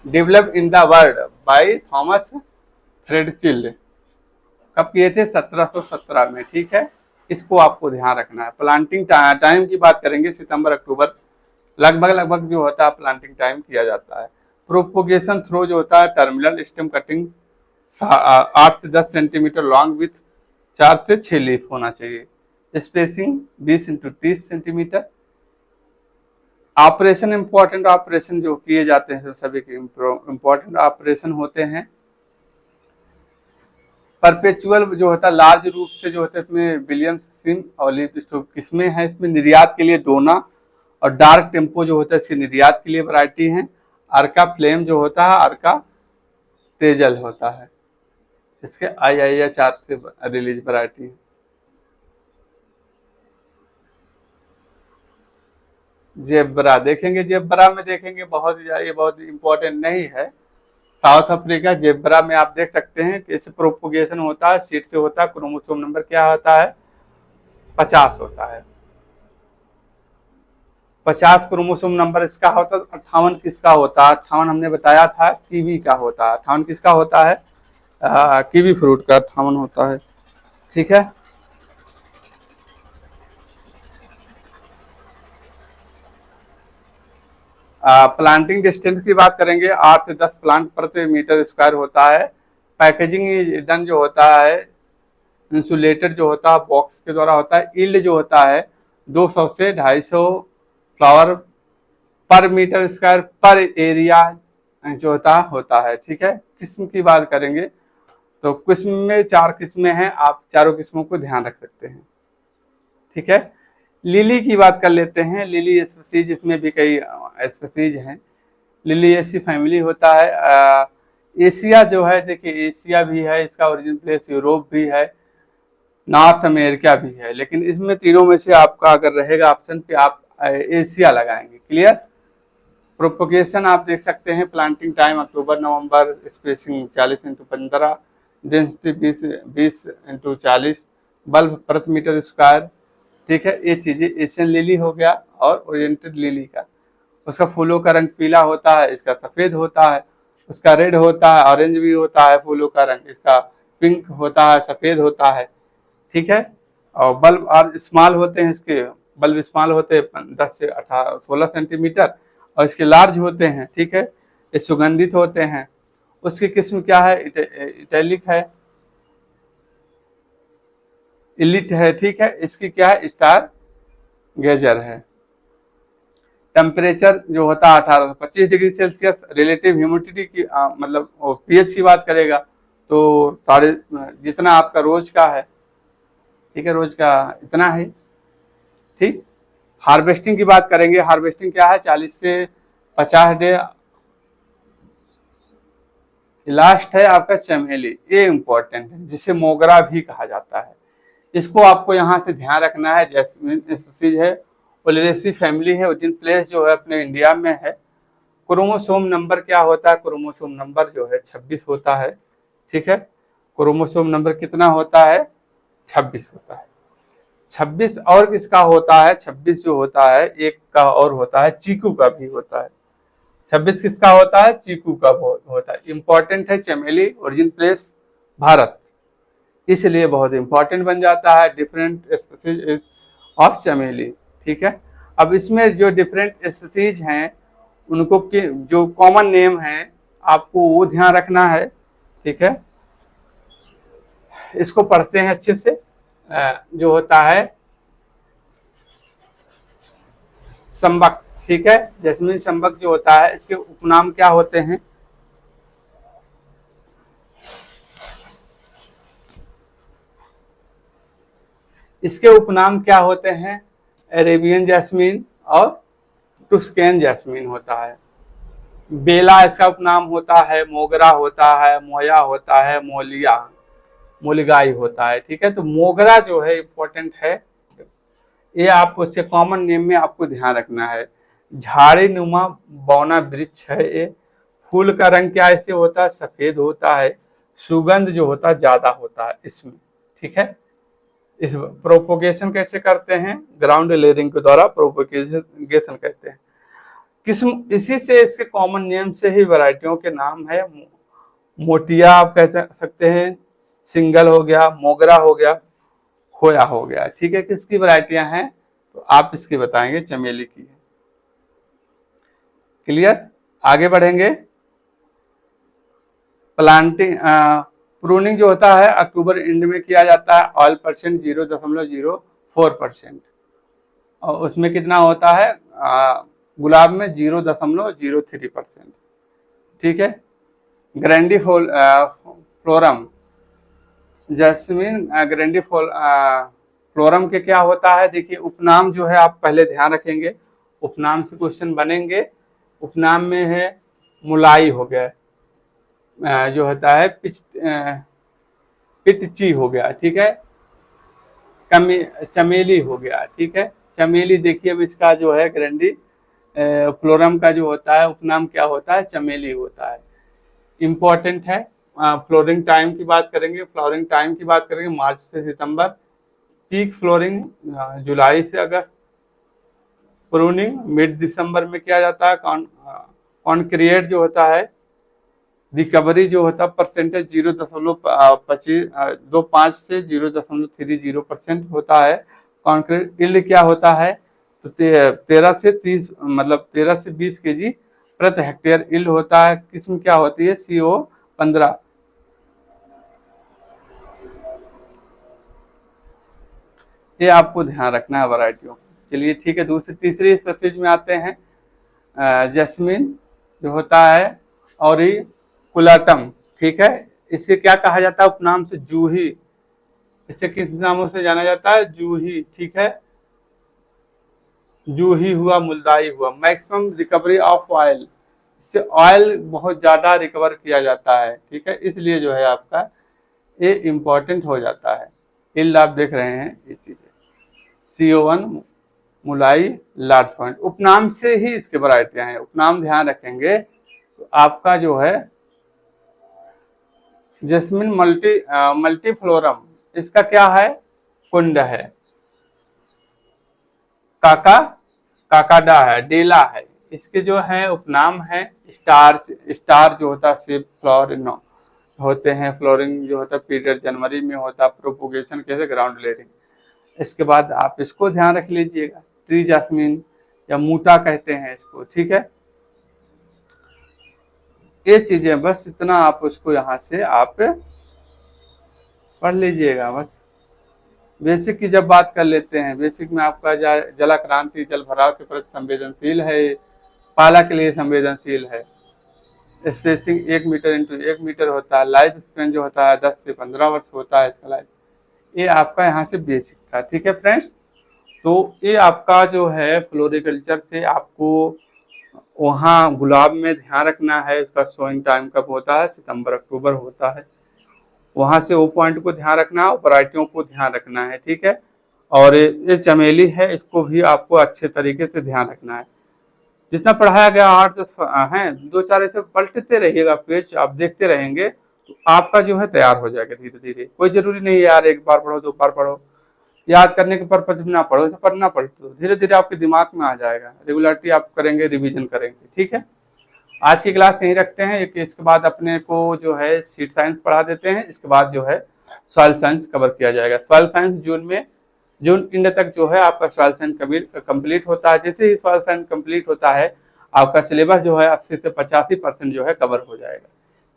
develop in the world by Thomas Fairchild, कब किए थे 1717 में, ठीक है। इसको आपको ध्यान रखना है। प्लांटिंग टाइम की बात करेंगे सितंबर अक्टूबर लगभग लगभग जो होता है प्लांटिंग टाइम किया जाता है। प्रोपोगेशन थ्रो जो होता है टर्मिनल स्टेम कटिंग 8 से 10 सेंटीमीटर लॉन्ग विथ 4 से 6 लीफ होना चाहिए। Spacing 20 into 30 centimetre. Operation important operation जो किए जाते हैं सभी के इंपॉर्टेंट ऑपरेशन होते हैं। परपेचुअल जो होता है लार्ज रूप से जो होता है इसमें विलियम्स सिम और लीफ स्टोक किस्में हैं। इसमें निर्यात के लिए डोना और डार्क टेम्पो जो होता है इसकी निर्यात के लिए वैरायटी है। अर्का फ्लेम जो होता है अर्का तेजल होता है, इसके IIH से रिलीज वैरायटी है। जेब्रा देखेंगे, जेब्रा में देखेंगे बहुत ये बहुत इंपॉर्टेंट नहीं है। साउथ अफ्रीका जेब्रा में आप देख सकते हैं कि इससे प्रोपोगेशन होता है सीड से होता है। क्रोमोसोम नंबर क्या होता है 50 होता है। 50 क्रोमोसोम नंबर इसका होता है। 58 किसका होता है 58 हमने बताया था कीवी का होता है। 58 किसका होता है कीवी फ्रूट का 58 होता है। ठीक है, प्लांटिंग डिस्टेंस की बात करेंगे 8 से 10 प्लांट प्रति मीटर स्क्वायर होता है। पैकेजिंग डन जो होता है इंसुलेटेड जो होता है बॉक्स के द्वारा होता है। यील्ड जो होता है 200 से 250 फ्लावर पर मीटर स्क्वायर पर एरिया जो होता है। ठीक है, किस्म की बात करेंगे तो किस्म में 4 किस्में हैं, आप चारों किस्मों को ध्यान रख सकते हैं। ठीक है, लिली की बात कर लेते हैं। लिली स्पीसीज, इसमें भी कई स्पीसीज हैं। लिली ऐसी फैमिली होता है। एशिया जो है देखिए एशिया भी है, इसका ओरिजिन प्लेस यूरोप भी है, नॉर्थ अमेरिका भी है, लेकिन इसमें तीनों में से आपका अगर रहेगा ऑप्शन पे आप एशिया लगाएंगे। क्लियर। प्रोपोगेशन आप देख सकते हैं planting time October November, spacing 40 into 15, density 20 into 40 bulb प्रति मीटर स्क्वायर। ठीक है, ये चीजें एशियन लिली हो गया और ओरिएंटेड लिली का। उसका फूलों का रंग पीला होता है, इसका सफेद होता है, उसका रेड होता है, ऑरेंज भी होता है फूलों का रंग, इसका पिंक होता है, सफेद होता है। ठीक है, और बल्ब और स्मॉल होते हैं, इसके बल्ब स्मॉल होते हैं 10 से 16 सेंटीमीटर और इसके लार्ज होते हैं। ठीक है, ये सुगंधित होते हैं। उसकी किस्म क्या है इटैलिक है, इलिट है। ठीक है, इसकी क्या है स्टार गेजर है। टेम्परेचर जो होता है 18 से 25 डिग्री सेल्सियस। रिलेटिव ह्यूमिडिटी की मतलब पीएच की बात करेगा तो साढ़े जितना आपका रोज का है। ठीक है, रोज का इतना है। ठीक, हार्वेस्टिंग की बात करेंगे। हार्वेस्टिंग क्या है 40 से 50 डे। लास्ट है आपका चमेली, ये इंपॉर्टेंट है, जिसे मोगरा भी कहा जाता है। इसको आपको यहाँ से ध्यान रखना है। जैस्मीन स्पीसीज है, ओलेरेसी फैमिली है, ओरिजिन प्लेस जो है अपने इंडिया में है। क्रोमोसोम नंबर क्या होता है क्रोमोसोम नंबर जो है 26 होता है। ठीक है, क्रोमोसोम नंबर कितना होता है 26 होता है। 26 और किसका होता है 26 जो होता है एक का और होता है चीकू का भी होता है। 26 किसका होता है चीकू का होता है। इंपॉर्टेंट है चमेली, ओरिजिन प्लेस भारत, इसलिए बहुत इंपॉर्टेंट बन जाता है। डिफरेंट स्पीसीज ऑफ चमेली। ठीक है, अब इसमें जो डिफरेंट स्पीसीज हैं उनको जो कॉमन नेम है आपको वो ध्यान रखना है। ठीक है, इसको पढ़ते हैं अच्छे से। जो होता है संबक। ठीक है, जैस्मीन संबक जो होता है इसके उपनाम क्या होते हैं इसके उपनाम क्या होते हैं अरेबियन जैस्मीन और टुस्कैन जैस्मीन होता है। बेला इसका उपनाम होता है, मोगरा होता है, मोया होता है, मोलिया मोलिगाई होता है। ठीक है, तो मोगरा जो है इंपॉर्टेंट है, ये आपको उससे कॉमन नेम में आपको ध्यान रखना है। झाड़ी नुमा बौना वृक्ष है ये। फूल का रंग क्या ऐसे होता है सफेद होता है। सुगंध जो होता है ज्यादा होता है इसमें। ठीक है, इस प्रोपोगेशन कैसे करते हैं ग्राउंड लेयरिंग के द्वारा प्रोपोगेशन कहते हैं। किस्म इसी से इसके कॉमन नेम से ही वैरायटियों के नाम है। मोटिया आप कह सकते हैं, सिंगल हो गया, मोगरा हो गया, खोया हो गया। ठीक है, किसकी वैरायटियां हैं तो आप इसकी बताएंगे चमेली की है। क्लियर। आगे बढ़ेंगे। प्लांटिंग प्रूनिंग जो होता है अक्टूबर एंड में किया जाता है, ऑयल परसेंट 0.04%, और उसमें कितना होता है गुलाब में 0.03%। ठीक है। ग्रैंडी फ्लोरम, जैस्मिन ग्रैंडी फ्लोरम के क्या होता है, देखिए उपनाम जो है आप पहले ध्यान रखेंगे, उपनाम से क्वेश्चन बनेंगे। उपनाम में है मुलाई हो गया, जो होता है पिटची हो गया, ठीक है, चमेली हो गया, ठीक है। चमेली देखिए अब इसका जो है ग्रैंडी फ्लोरम का जो होता है उपनाम क्या होता है, चमेली होता है। इम्पोर्टेंट है। फ्लोरिंग टाइम की बात करेंगे, फ्लावरिंग टाइम की बात करेंगे मार्च से सितंबर, पीक फ्लोरिंग जुलाई से अगस्त, प्रूनिंग मिड दिसंबर में किया जाता है। कॉन्क्रिएट जो होता है, रिकवरी जो होता है परसेंटेज 0.25 से 0.30% होता है। कॉन्क्रीट यील्ड क्या होता है, तो 13 से 30 मतलब 13 से 20 kg प्रति हेक्टेयर यील्ड होता है। किस्म क्या होती है, CO15। ये आपको ध्यान रखना है वैरायटियों। चलिए ठीक है, दूसरी तीसरी स्पीशीज में आते हैं। जैस्मिन जो होता है ऑरिकुलाटम, ठीक है, इसे क्या कहा जाता है उपनाम से, जूही। इसे किस नामों से जाना जाता है, जूही, ठीक है। जूही हुआ, मुलदाई हुआ। मैक्सिमम रिकवरी ऑफ ऑयल, इससे ऑयल बहुत ज्यादा रिकवर किया जाता है, ठीक है, इसलिए जो है आपका ये इम्पोर्टेंट हो जाता है। यील्ड आप देख रहे हैं ये चीजें, CO1 मुलाई लार्ज पॉइंट, उपनाम से ही इसके वैरायटियां हैं। उपनाम ध्यान रखेंगे तो आपका जो है जैस्मिन मल्टीफ्लोरम, इसका क्या है, कुंड है। काकाडा है, डेला है। इसके जो है उपनाम है स्टार जो होता है सेब फ्लोर होते हैं। फ्लोरिंग जो होता है पीरियड जनवरी में होता है। प्रोपोगेशन कैसे, ग्राउंड लेयरिंग। इसके बाद आप इसको ध्यान रख लीजिएगा, ट्री जैस्मिन या मूटा कहते हैं इसको, ठीक है। ये चीजें बस इतना आप उसको यहाँ से आप पढ़ लीजिएगा बस। बेसिक की जब बात कर लेते हैं, बेसिक में आपका जलाक्रांति जल भराव के प्रति संवेदनशील है, पाला के लिए संवेदनशील है। स्पेसिंग 1 मीटर इंटू 1 मीटर होता है। लाइफ स्पेन जो होता है 10 से 15 वर्ष होता है इसका लाइफ। ये आपका यहाँ से बेसिक था, ठीक है फ्रेंड्स। तो ये आपका जो है फ्लोरिकल्चर से आपको वहाँ गुलाब में ध्यान रखना है, उसका सोइंग टाइम कब होता है, सितंबर अक्टूबर होता है। वहां से वो पॉइंट को ध्यान रखना है, वैरायटियों को ध्यान रखना है, ठीक है। और ये चमेली है, इसको भी आपको अच्छे तरीके से ध्यान रखना है। जितना पढ़ाया गया 8-10 है, 2-4 ऐसे पलटते रहिएगा पेज, आप देखते रहेंगे तो आपका जो है तैयार हो जाएगा धीरे धीरे। कोई जरूरी नहीं है यार एक बार पढ़ो 2 बार पढ़ो, याद करने के पर्पज में ना पढ़ो, पढ़ना पड़ता, धीरे धीरे आपके दिमाग में आ जाएगा। रेगुलरिटी आप करेंगे, रिविजन करेंगे, ठीक है। आज की क्लास यहीं रखते हैं। इसके बाद अपने को जो है सीड साइंस पढ़ा देते हैं। इसके बाद जो है सॉइल साइंस कवर किया जाएगा। सॉइल साइंस जून एंड तक जो है आपका सॉइल साइंस कंप्लीट होता है। जैसे ही सॉइल साइंस कंप्लीट होता है आपका सिलेबस जो है 80 से 85% जो है कवर हो जाएगा,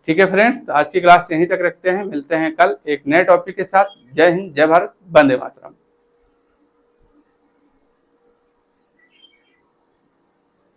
ठीक है फ्रेंड्स। आज की क्लास यहीं तक रखते हैं, मिलते हैं कल एक नए टॉपिक के साथ। जय हिंद, जय भारत, वंदे मातरम।